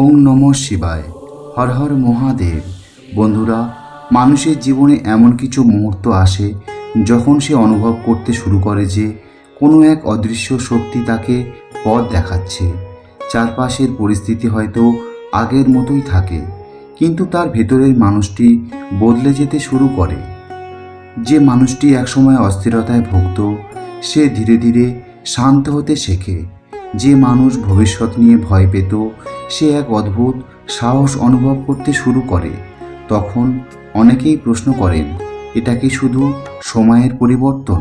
ওং নমঃ শিবায়। হর হর মহাদেব। বন্ধুরা, মানুষের জীবনে এমন কিছু মুহূর্ত আসে যখন সে অনুভব করতে শুরু করে যে কোনো এক অদৃশ্য শক্তি তাকে পথ দেখাচ্ছে। চারপাশের পরিস্থিতি হয়তো আগের মতোই থাকে, কিন্তু তার ভেতরের মানুষটি বদলে যেতে শুরু করে। যে মানুষটি একসময় অস্থিরতায় ভুগত, সে ধীরে ধীরে শান্ত হতে শেখে। যে মানুষ ভবিষ্যৎ নিয়ে ভয় পেত, সে এক অদ্ভুত সাহস অনুভব করতে শুরু করে। তখন অনেকেই প্রশ্ন করেন, এটা কি শুধু সময়ের পরিবর্তন,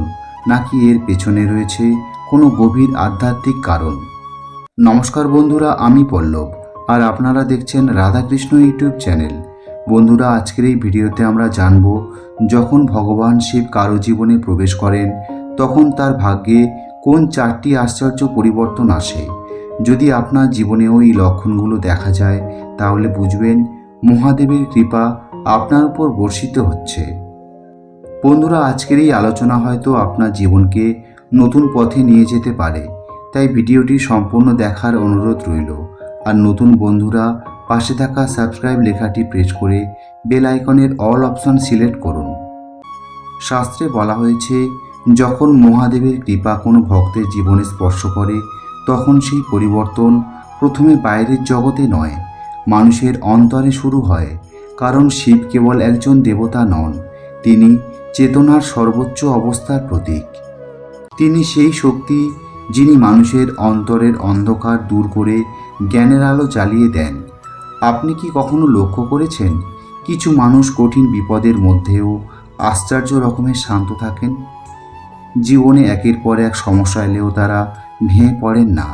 নাকি এর পেছনে রয়েছে কোনো গভীর আধ্যাত্মিক কারণ? নমস্কার বন্ধুরা, আমি পল্লব, আর আপনারা দেখছেন রাধাকৃষ্ণ ইউটিউব চ্যানেল। বন্ধুরা, আজকের এই ভিডিওতে আমরা জানব, যখন ভগবান শিব কারো জীবনে প্রবেশ করেন, তখন তার ভাগ্যে কোন 4টি আশ্চর্য পরিবর্তন আসে। যদি আপনার জীবনেও এই লক্ষণগুলো দেখা যায়, তাহলে বুঝবেন মহাদেবের কৃপা আপনার উপর বর্ষিত হচ্ছে। বন্ধুরা, আজকের এই আলোচনা হয়তো আপনার জীবনকে নতুন পথে নিয়ে যেতে পারে, তাই ভিডিওটি সম্পূর্ণ দেখার অনুরোধ রইল। আর নতুন বন্ধুরা পাশে থাকা সাবস্ক্রাইব লেখাটি প্রেস করে বেল আইকনের অল অপশন সিলেক্ট করুন। শাস্ত্রে বলা হয়েছে, যখন মহাদেবের কৃপা কোনো ভক্তের জীবনে স্পর্শ করে, তখন সেই পরিবর্তন প্রথমে বাইরের জগতে নয়, মানুষের অন্তরে শুরু হয়। কারণ শিব কেবল একজন দেবতা নন, তিনি চেতনার সর্বোচ্চ অবস্থার প্রতীক। তিনি সেই শক্তি যিনি মানুষের অন্তরের অন্ধকার দূর করে জ্ঞানের আলো জ্বালিয়ে দেন। আপনি কি কখনো লক্ষ্য করেছেন, কিছু মানুষ কঠিন বিপদের মধ্যেও আশ্চর্য রকমের শান্ত থাকেন? জীবনে একের পর এক সমস্যা এলেও তারা ভেঙে পড়েন না।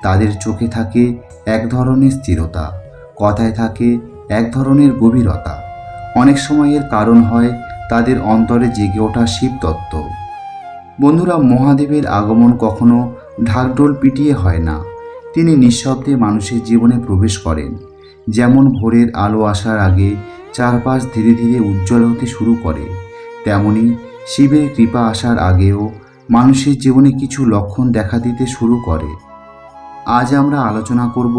তাদের চোখে থাকে এক ধরনের স্থিরতা, কথায় থাকে এক ধরনের গভীরতা। অনেক সময় এর কারণ হয় তাদের অন্তরে জেগে ওঠা শিব তত্ত্ব। বন্ধুরা, মহাদেবের আগমন কখনো ঢাকঢোল পিটিয়ে হয় না। তিনি নিঃশব্দে মানুষের জীবনে প্রবেশ করেন। যেমন ভোরের আলো আসার আগে চারপাশ ধীরে ধীরে উজ্জ্বল হতে শুরু করে, তেমনি শিবের কৃপা আসার আগেও মানুষের জীবনে কিছু লক্ষণ দেখা দিতে শুরু করে। আজ আমরা আলোচনা করব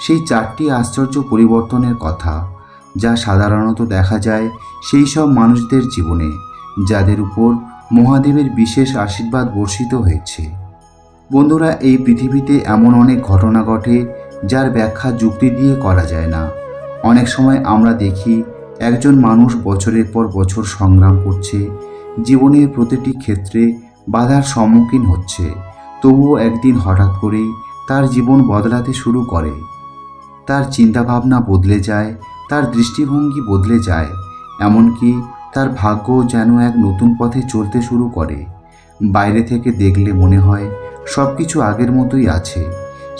সেই 4টি আশ্চর্য পরিবর্তনের কথা, যা সাধারণত দেখা যায় সেই সব মানুষদের জীবনে যাদের উপর মহাদেবের বিশেষ আশীর্বাদ বর্ষিত হয়েছে। বন্ধুরা, এই পৃথিবীতে এমন অনেক ঘটনা ঘটে যার ব্যাখ্যা যুক্তি দিয়ে করা যায় না। অনেক সময় আমরা দেখি একজন মানুষ বছরের পর বছর সংগ্রাম করছে, জীবনের প্রতিটি ক্ষেত্রে বাধার সম্মুখীন হচ্ছে, তবুও একদিন হঠাৎ করেই তার জীবন বদলাতে শুরু করে। তার চিন্তাভাবনা বদলে যায়, তার দৃষ্টিভঙ্গি বদলে যায়, এমনকি তার ভাগ্য যেন এক নতুন পথে চলতে শুরু করে। বাইরে থেকে দেখলে মনে হয় সব কিছু আগের মতোই আছে,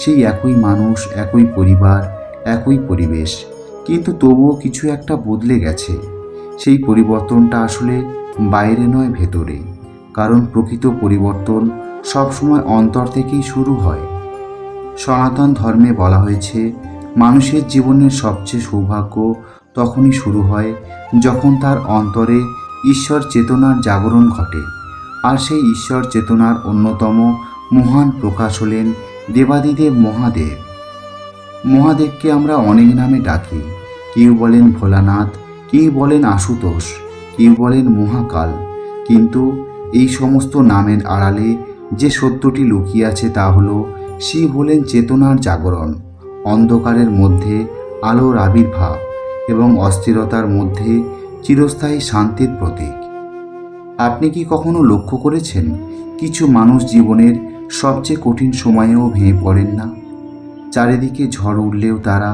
সেই একই মানুষ, একই পরিবার, একই পরিবেশ, কিন্তু তবুও কিছু একটা বদলে গেছে। সেই পরিবর্তনটা আসলে বাইরে নয়, ভেতরে। কারণ প্রকৃত পরিবর্তন সবসময় অন্তর থেকেই শুরু হয়। সনাতন ধর্মে বলা হয়েছে, মানুষের জীবনের সবচেয়ে সৌভাগ্য তখনই শুরু হয় যখন তার অন্তরে ঈশ্বর চেতনার জাগরণ ঘটে। আর সেই ঈশ্বর চেতনার অন্যতম মহান প্রকাশ হলেন দেবাদিদেব মহাদেব। মহাদেবকে আমরা অনেক নামে ডাকি। কেউ বলেন ভোলানাথ, কেউ বলেন আশুতোষ, কেউ বলেন মহাকাল। কিন্তু এই সমস্ত নামের আড়ালে যে সত্যটি লুকিয়ে আছে তা হলো, শিব হলেন চেতনার জাগরণ, অন্ধকারের মধ্যে আলোর আবির্ভাব এবং অস্থিরতার মধ্যে চিরস্থায়ী শান্তির প্রতীক। আপনি কি কখনো লক্ষ্য করেছেন, কিছু মানুষ জীবনের সবচেয়ে কঠিন সময়েও ভেঙে পড়েন না? চারিদিকে ঝড় উঠলেও তারা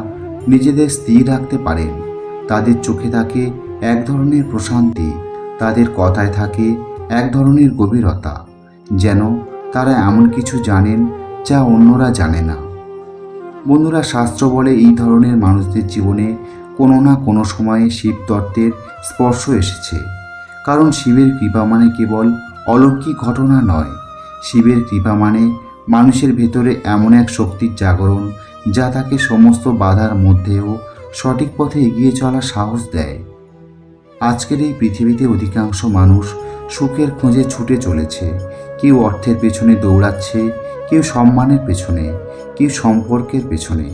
নিজেদের স্থির রাখতে পারেন। তাদের চোখে থাকে এক ধরনের প্রশান্তি, তাদের কথায় থাকে এক ধরনের গভীরতা, যেন তারা এমন কিছু জানেন যা অন্যরা জানে না। বন্ধুরা, শাস্ত্র বলে এই ধরনের মানুষদের জীবনে কোনো না কোনো সময়ে শিব তত্ত্বের স্পর্শ এসেছে। কারণ শিবের কৃপা মানে কেবল অলৌকিক ঘটনা নয়, শিবের কৃপা মানে মানুষের ভেতরে এমন এক শক্তির জাগরণ যা তাকে সমস্ত বাধার মধ্যেও সঠিক পথে এগিয়ে চলার সাহস দেয়। আজকের এই পৃথিবীতে অধিকাংশ মানুষ সুখের খোঁজে ছুটে চলেছে। কেউ অর্থের পেছনে দৌড়াচ্ছে, কেউ সম্মানের পেছনে, কেউ সম্পর্কের পেছনে,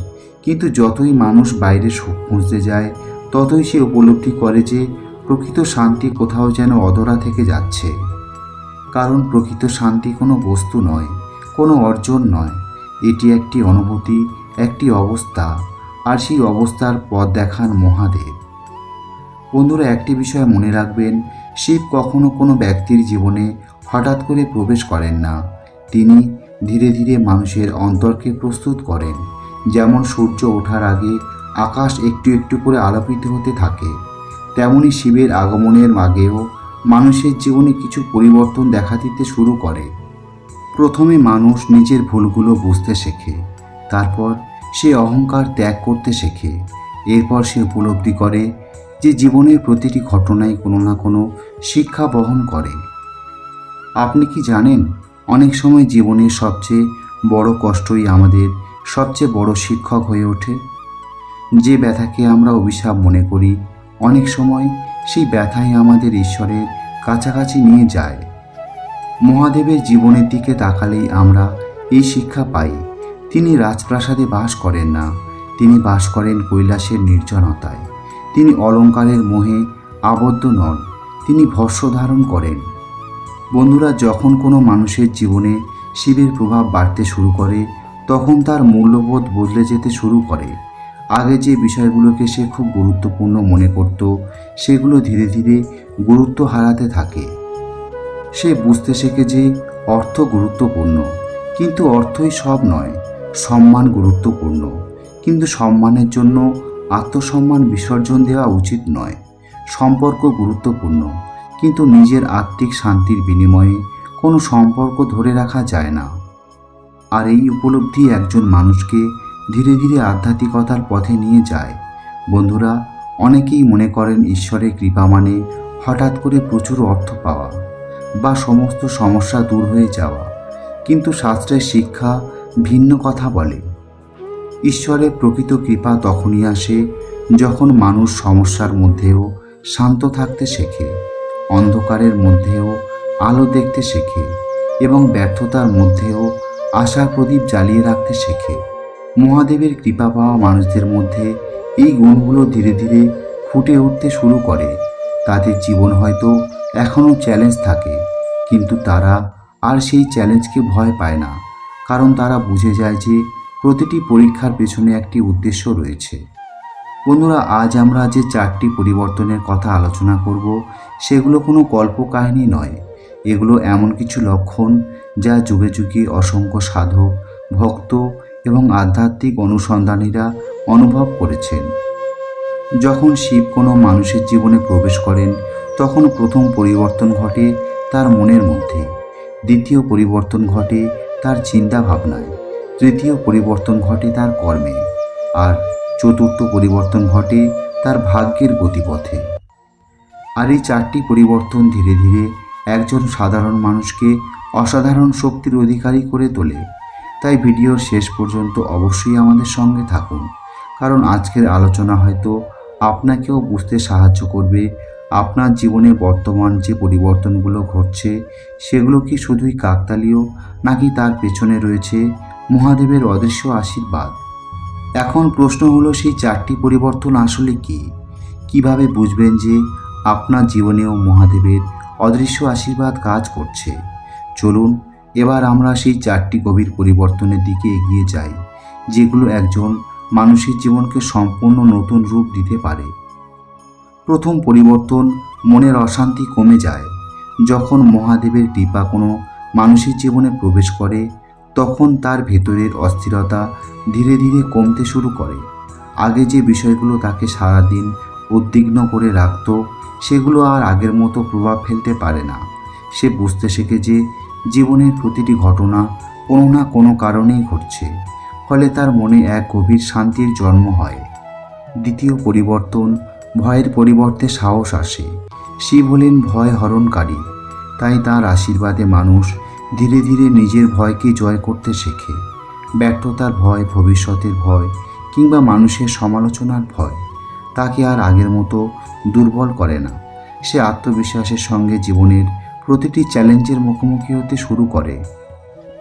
কিন্তু যতই মানুষ বাইরে সুখ খুঁজতে যায়, ততই সে উপলব্ধি করে যে প্রকৃত শান্তি কোথাও যেন অধরা থেকে যাচ্ছে। কারণ প্রকৃত শান্তি কোনো বস্তু নয়, কোনো অর্জন নয়, এটি একটি অনুভূতি, একটি অবস্থা, আর সেই অবস্থার পথ দেখান মহাদেব। বন্ধুরা, একটি বিষয় মনে রাখবেন, শিব কখনো কোনো ব্যক্তির জীবনে হঠাৎ করে প্রবেশ করেন না। তিনি ধীরে ধীরে মানুষের অন্তরকে প্রস্তুত করেন। যেমন সূর্য ওঠার আগে আকাশ একটু একটু করে আলোকিত হতে থাকে, তেমনি শিবের আগমনের আগেও মানুষের জীবনে কিছু পরিবর্তন দেখা দিতে শুরু করে। প্রথমে মানুষ নিজের ভুলগুলো বুঝতে শেখে, তারপর সে অহংকার ত্যাগ করতে শেখে। এরপর সে উপলব্ধি করে যে জীবনের প্রতিটি ঘটনাই কোনো না কোনো শিক্ষা বহন করে। আপনি কি জানেন, অনেক সময় জীবনের সবচেয়ে বড় কষ্টই আমাদের সবচেয়ে বড় শিক্ষক হয়ে ওঠে। যে ব্যথাকে আমরা অভিশাপ মনে করি, অনেক সময় সেই ব্যথাই আমাদের ঈশ্বরের কাছাকাছি নিয়ে যায়। মহাদেবের জীবনের দিকে তাকালেই আমরা এই শিক্ষা পাই। তিনি রাজপ্রাসাদে বাস করেন না, তিনি বাস করেন কৈলাসের নির্জনতায়। তিনি অলঙ্কারের মোহে আবদ্ধ নন, তিনি ভস্ম ধারণ করেন। বন্ধুরা, যখন কোনো মানুষের জীবনে শিবের প্রভাব বাড়তে শুরু করে, তখন তার মূল্যবোধ বদলে যেতে শুরু করে। আগে যে বিষয়গুলোকে সে খুব গুরুত্বপূর্ণ মনে করত, সেগুলো ধীরে ধীরে গুরুত্ব হারাতে থাকে। সে বুঝতে শেখে যে অর্থ গুরুত্বপূর্ণ, কিন্তু অর্থই সব নয়। সম্মান গুরুত্বপূর্ণ, কিন্তু সম্মানের জন্য আত্মসম্মান বিসর্জন দেওয়া উচিত নয়। সম্পর্ক গুরুত্বপূর্ণ, কিন্তু নিজের আত্মিক শান্তির বিনিময়ে কোনো সম্পর্ক ধরে রাখা যায় না। আর এই উপলব্ধি একজন মানুষকে ধীরে ধীরে আধ্যাত্মিকতার পথে নিয়ে যায়। বন্ধুরা, অনেকেই মনে করেন ঈশ্বরের কৃপা মানে হঠাৎ করে প্রচুর অর্থ পাওয়া বা সমস্ত সমস্যা দূর হয়ে যাওয়া, কিন্তু শাস্ত্রের শিক্ষা ভিন্ন কথা বলে। ঈশ্বরের প্রকৃত কৃপা তখনই আসে যখন মানুষ সমস্যার মধ্যেও শান্ত থাকতে শেখে, অন্ধকারের মধ্যেও আলো দেখতে শেখে এবং ব্যর্থতার মধ্যেও আশার প্রদীপ জ্বালিয়ে রাখতে শেখে। মহাদেবের কৃপা পাওয়া মানুষদের মধ্যে এই গুণগুলো ধীরে ধীরে ফুটে উঠতে শুরু করে। তাদের জীবন হয়তো এখনও চ্যালেঞ্জ থাকে, কিন্তু তারা আর সেই চ্যালেঞ্জকে ভয় পায় না, কারণ তারা বুঝে যায় যে প্রতিটি পরীক্ষার পেছনে একটি উদ্দেশ্য রয়েছে। বন্ধুরা, আজ আমরা যে 4টি পরিবর্তনের কথা আলোচনা করব, সেগুলো কোনো কল্পকাহিনী নয়। এগুলো এমন কিছু লক্ষণ যা যুগে যুগে অসংখ্য সাধক, ভক্ত এবং আধ্যাত্মিক অনুসন্ধানীরা অনুভব করেছেন। যখন শিব কোনো মানুষের জীবনে প্রবেশ করেন, তখন প্রথম পরিবর্তন ঘটে তার মনের মধ্যে, দ্বিতীয় পরিবর্তন ঘটে তার চিন্তা ভাবনায়, তৃতীয় পরিবর্তন ঘটে তার কর্মে, আর চতুর্থ পরিবর্তন ঘটে তার ভাগ্যের গতিপথে। আর এই 4টি পরিবর্তন ধীরে ধীরে একজন সাধারণ মানুষকে অসাধারণ শক্তির অধিকারী করে তোলে। তাই ভিডিওর শেষ পর্যন্ত অবশ্যই আমাদের সঙ্গে থাকুন, কারণ আজকের আলোচনা হয়তো আপনাকেও বুঝতে সাহায্য করবে আপনার জীবনে বর্তমান যে পরিবর্তনগুলো ঘটছে, সেগুলো কি শুধুই কাকতালীয়, নাকি তার পেছনে রয়েছে মহাদেবের অদৃশ্য আশীর্বাদ। এখন প্রশ্ন হলো, সেই 4টি পরিবর্তন আসলে কি? কিভাবে বুঝবেন যে আপনার জীবনেও মহাদেবের অদৃশ্য আশীর্বাদ কাজ করছে? চলুন এবার আমরা সেই 4টি গভীর পরিবর্তনের দিকে এগিয়ে যাই, যেগুলো একজন মানুষের জীবনকে সম্পূর্ণ নতুন রূপ দিতে পারে। প্রথম পরিবর্তন, মনের অশান্তি কমে যায়। যখন মহাদেবের কৃপা কোনো মানুষের জীবনে প্রবেশ করে, তখন তার ভেতরের অস্থিরতা ধীরে ধীরে কমতে শুরু করে। আগে যে বিষয়গুলো তাকে সারাদিন উদ্বিগ্ন করে রাখত, সেগুলো আর আগের মতো প্রভাব ফেলতে পারে না। সে বুঝতে শেখে যে জীবনের প্রতিটি ঘটনা কোনো না কোনো কারণেই ঘটছে, ফলে তার মনে এক গভীর শান্তির জন্ম হয়। দ্বিতীয় পরিবর্তন, ভয়ের পরিবর্তে সাহস আসে। শিব হলেন ভয় হরণকারী, তাই তার আশীর্বাদে মানুষ ধীরে ধীরে নিজের ভয়কে জয় করতে শেখে। ব্যর্থতার ভয়, ভবিষ্যতের ভয় কিংবা মানুষের সমালোচনার ভয় তাকে আর আগের মতো দুর্বল করে না। সে আত্মবিশ্বাসের সঙ্গে জীবনের প্রতিটি চ্যালেঞ্জের মুখোমুখি হতে শুরু করে।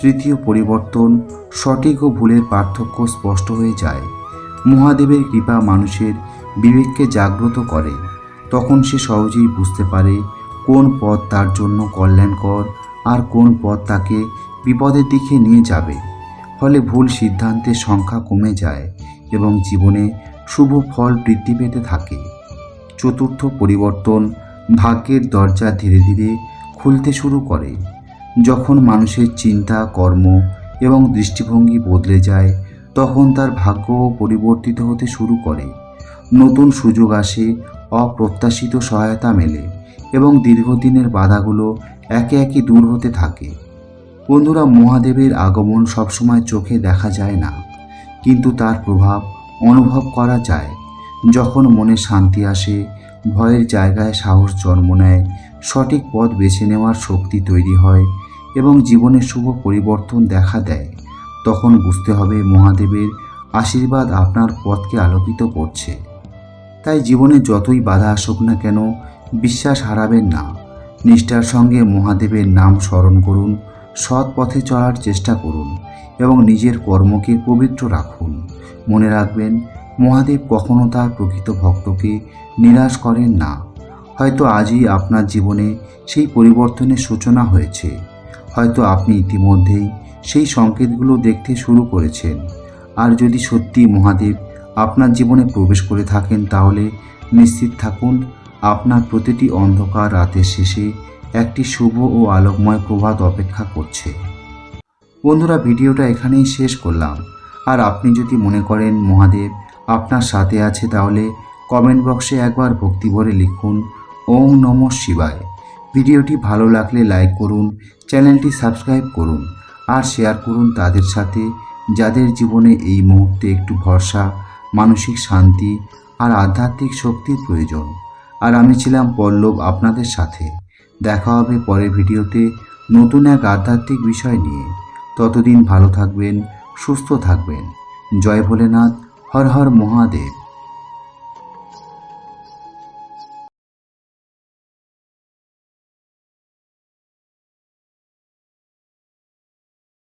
তৃতীয় পরিবর্তন, সঠিক ও ভুলের পার্থক্য স্পষ্ট হয়ে যায়। মহাদেবের কৃপা মানুষের বিবেককে জাগ্রত করে। তখন সে সহজেই বুঝতে পারে কোন পথ তার জন্য কল্যাণকর আর কোন পথ তাকে বিপদের দিকে নিয়ে যাবে। ফলে ভুল সিদ্ধান্তের সংখ্যা কমে যায় এবং জীবনে শুভ ফল বৃদ্ধি পেতে থাকে। চতুর্থ পরিবর্তন, ভাগ্যের দরজা ধীরে ধীরে খুলতে শুরু করে। যখন মানুষের চিন্তা, কর্ম এবং দৃষ্টিভঙ্গি বদলে যায়, তখন তার ভাগ্যও পরিবর্তিত হতে শুরু করে। নতুন সুযোগ আসে, অপ্রত্যাশিত সহায়তা মেলে এবং দীর্ঘদিনের বাধাগুলো একে একে দূর হতে থাকে। বন্ধুরা, মহাদেবের আগমন সবসময় চোখে দেখা যায় না, কিন্তু তার প্রভাব অনুভব করা যায়। যখন মনে শান্তি আসে, ভয়ের জায়গায় সাহস জন্ম নেয়, সঠিক পথ বেছে নেওয়ার শক্তি তৈরি হয় এবং জীবনে শুভ পরিবর্তন দেখা দেয়, তখন বুঝতে হবে মহাদেবের আশীর্বাদ আপনার পথকে আলোকিত করছে। তাই জীবনে যতই বাধা আসুক না কেন, বিশ্বাস হারাবেন না। নিষ্ঠার সঙ্গে মহাদেবের নাম স্মরণ করুন, সৎ পথে চলার চেষ্টা করুন এবং নিজের কর্মকে পবিত্র রাখুন। মনে রাখবেন, মহাদেব কখনো তার প্রকৃত ভক্তকে নিরাশ করেন না। হয়তো আজই আপনার জীবনে সেই পরিবর্তনের সূচনা হয়েছে। হয়তো আপনি ইতিমধ্যেই সেই সংকেতগুলো দেখতে শুরু করেছেন। আর যদি সত্যি মহাদেব আপনার জীবনে প্রবেশ করে থাকেন, তাহলে নিশ্চিত থাকুন আপনার প্রতিটি অন্ধকার রাতের শেষে একটি শুভ ও আলোকময় প্রভাত অপেক্ষা করছে। বন্ধুরা, ভিডিওটা এখানেই শেষ করলাম। আর আপনি যদি মনে করেন মহাদেব আপনার সাথে আছে, তাহলে কমেন্ট বক্সে একবার ভক্তি ভরে লিখুন ওম নমঃ শিবায়। ভিডিওটি ভালো লাগলে লাইক করুন, চ্যানেলটি সাবস্ক্রাইব করুন আর শেয়ার করুন তাদের সাথে যাদের জীবনে এই মুহূর্তে একটু ভরসা, মানসিক শান্তি আর আধ্যাত্মিক শক্তির প্রয়োজন। আর আমি ছিলাম পল্লব আপনাদের সাথে। দেখা হবে পরের ভিডিওতে নতুন এক আধ্যাত্মিক বিষয় নিয়ে। ততদিন ভালো থাকবেন, সুস্থ থাকবেন। জয় ভোলেনাথ, হর হর মহাদেব।